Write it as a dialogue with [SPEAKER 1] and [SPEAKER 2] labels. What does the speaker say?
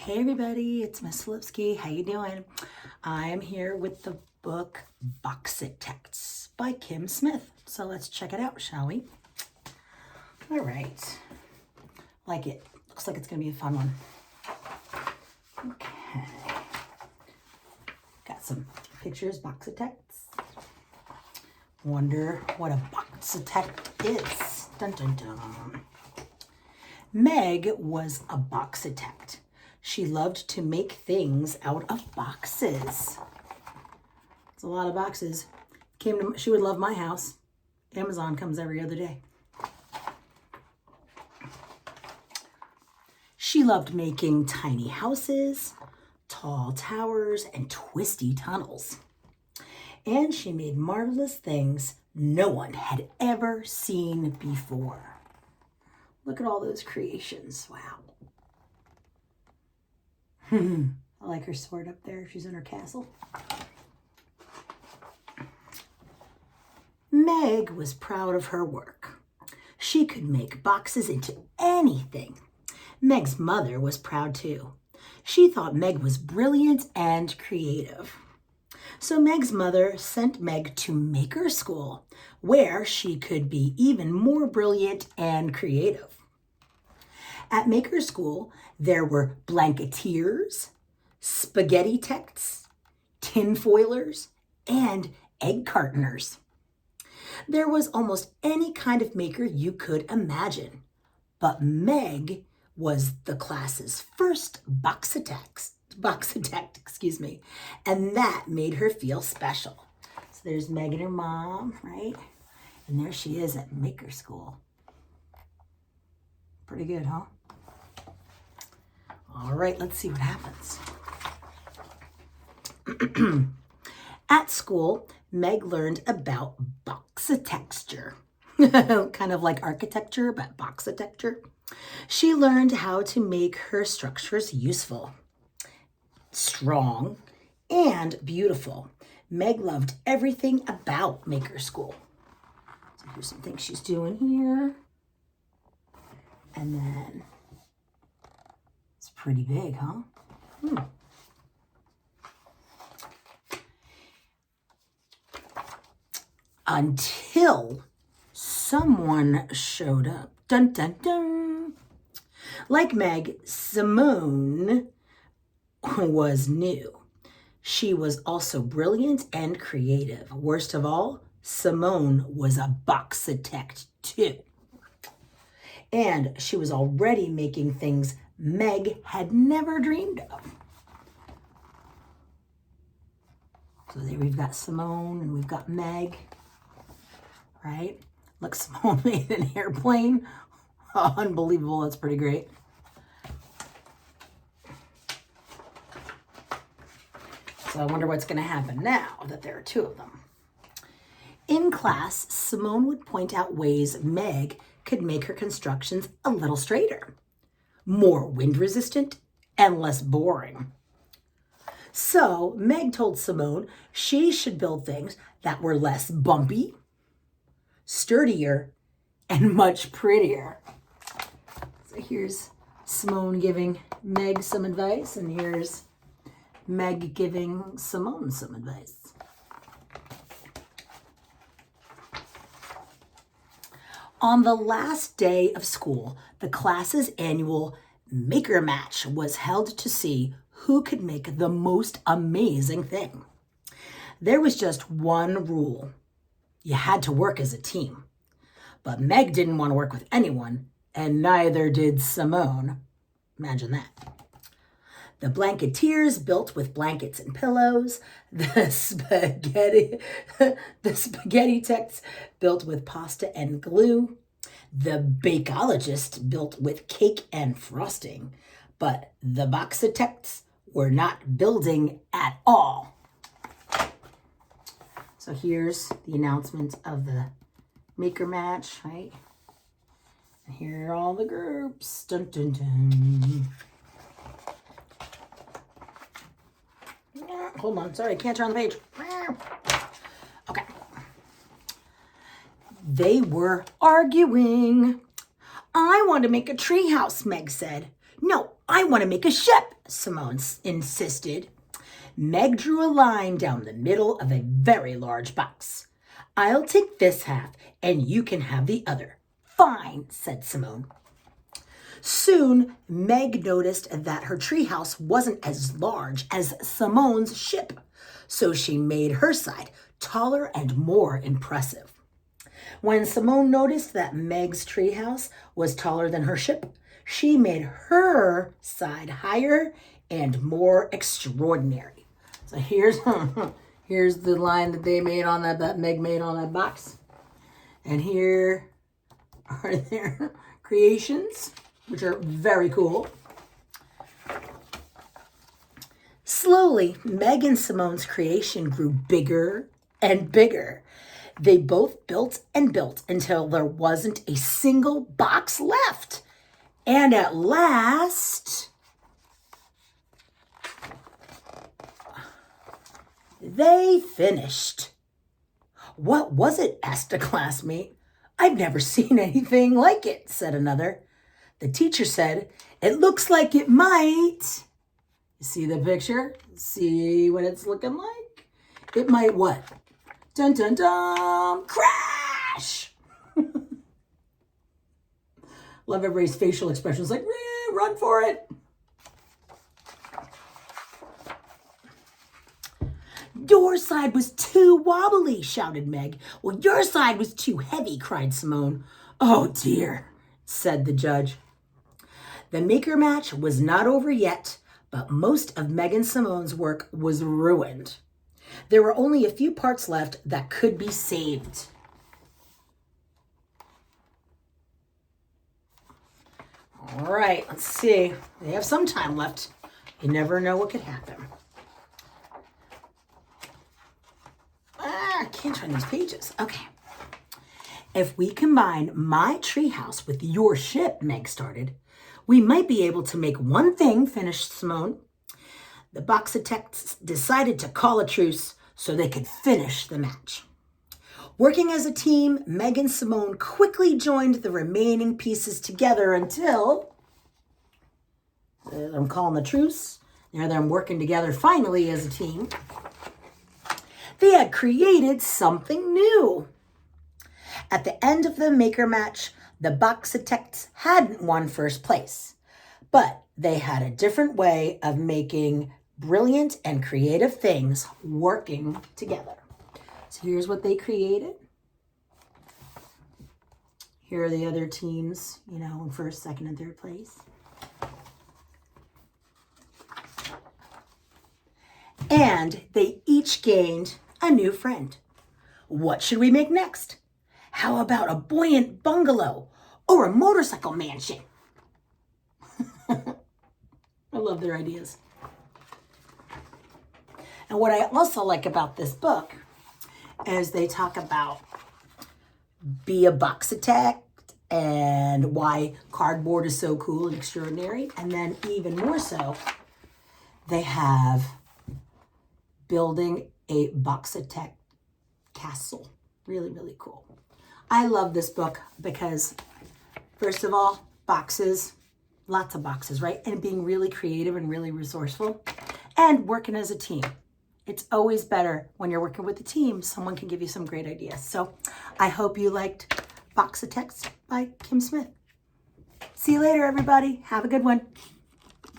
[SPEAKER 1] Hey everybody, it's Miss Filipski. How you doing? I am here with the book Boxtitects by Kim Smith. So let's check it out, shall we? All right. Like it. Looks like it's going to be a fun one. Okay. Got some pictures, Boxtitects. Wonder what a Boxtitect is. Dun dun dun. Meg was a Boxtitect. She loved to make things out of boxes. It's a lot of boxes. She would love my house. Amazon comes every other day. She loved making tiny houses, tall towers, and twisty tunnels. And she made marvelous things no one had ever seen before. Look at all those creations. Wow. I like her sword up there. She's in her castle. Meg was proud of her work. She could make boxes into anything. Meg's mother was proud too. She thought Meg was brilliant and creative. So Meg's mother sent Meg to maker school, where she could be even more brilliant and creative. At maker school, there were blanketeers, spaghetti-tects, tinfoilers, and egg cartoners. There was almost any kind of maker you could imagine, but Meg was the class's first Boxtitect, and that made her feel special. So there's Meg and her mom, right? And there she is at maker school. Pretty good, huh? All right, let's see what happens. At school, Meg learned about Boxtitecture. Kind of like architecture, but Boxtitecture. She learned how to make her structures useful, strong, and beautiful. Meg loved everything about maker school. So here's some things she's doing here. And then it's pretty big, huh? Until someone showed up. Dun, dun, dun. Like Meg, Simone was new. She was also brilliant and creative. Worst of all, Simone was a Boxtitect too. And she was already making things Meg had never dreamed of. So there we've got Simone and we've got Meg, right? Look, Simone made an airplane. Oh, unbelievable, that's pretty great. So I wonder what's gonna happen now that there are two of them. In class, Simone would point out ways Meg could make her constructions a little straighter, more wind resistant, and less boring. So Meg told Simone she should build things that were less bumpy, sturdier, and much prettier. So here's Simone giving Meg some advice, and here's Meg giving Simone some advice. On the last day of school, the class's annual maker match was held to see who could make the most amazing thing. There was just one rule. You had to work as a team. But Meg didn't want to work with anyone, and neither did Simone. Imagine that. The blanketeers built with blankets and pillows. The spaghetti-tects built with pasta and glue. The bakeologist built with cake and frosting. But the Boxtitects were not building at all. So here's the announcement of the maker match, right? And here are all the groups. Dun, dun, dun. Hold on, sorry, I can't turn the page. Okay. They were arguing. I want to make a tree house, Meg said. No, I want to make a ship, Simone insisted. Meg drew a line down the middle of a very large box. I'll take this half and you can have the other. Fine, said Simone. Soon, Meg noticed that her treehouse wasn't as large as Simone's ship, so she made her side taller and more impressive. When Simone noticed that Meg's treehouse was taller than her ship, she made her side higher and more extraordinary. So here's the line that they made on that Meg made on that box. And here are their creations, which are very cool. Slowly, Meg and Simone's creation grew bigger and bigger. They both built and built until there wasn't a single box left. And at last, they finished. What was it? Asked a classmate. I've never seen anything like it, said another. The teacher said, it looks like it might. See the picture? See what it's looking like? It might what? Dun, dun, dun, crash! Love everybody's facial expressions like, run for it. Your side was too wobbly, shouted Meg. Well, your side was too heavy, cried Simone. Oh dear, said the judge. The maker match was not over yet, but most of Meg and Simone's work was ruined. There were only a few parts left that could be saved. All right, let's see. They have some time left. You never know what could happen. I can't turn these pages. Okay. If we combine my treehouse with your ship, Meg started, we might be able to make one thing, finished Simone. The Boxtitects decided to call a truce so they could finish the match. Working as a team, Meg and Simone quickly joined the remaining pieces together until, I'm calling the truce, now they're working together finally as a team. They had created something new. At the end of the maker match, the Boxtitects hadn't won first place, but they had a different way of making brilliant and creative things working together. So here's what they created. Here are the other teams, in first, second, and third place. And they each gained a new friend. What should we make next? How about a buoyant bungalow or a motorcycle mansion? I love their ideas. And what I also like about this book is they talk about be a Boxtitect and why cardboard is so cool and extraordinary. And then even more so, they have building a Boxtitect castle. Really, really cool. I love this book because, first of all, boxes, lots of boxes, right? And being really creative and really resourceful and working as a team. It's always better when you're working with a team. Someone can give you some great ideas. So I hope you liked Boxtitects by Kim Smith. See you later, everybody. Have a good one.